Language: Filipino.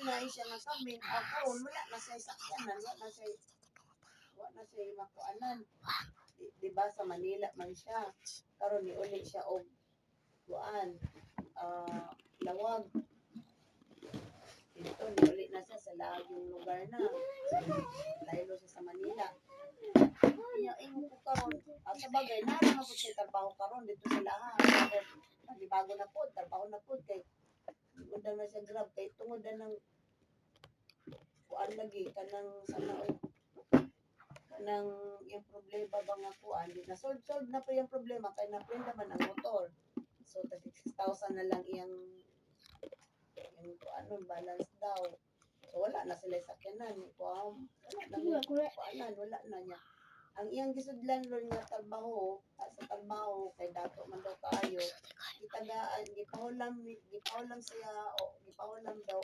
na siya nga samin, karon wala na siya sakyanan, wala na siya makuanan. Di ba sa Manila man siya. Karon ni uli siya og kuan, lawag. Dito ni uli na siya sa laging lugar na. Laylo siya sa Manila. Ingo ko karon, sa bagay na lang ako siya trabaho karon dito sa lahat. Bago na po, trabaho na po kay tungod na siya grab kay tungod na ng kuan lagi kanang sana kanang yung problema ba nga kuan di na solve na po yung problema kay na-prenda man ang motor. So 36,000 na lang yung kuan balance daw. So wala na sila sakyanan wala na niya. Ang iyang gisudlan ron nga trabaho sa trabaho kay dato man daw kaayo gitagaan gipahulam siya o gipahulam daw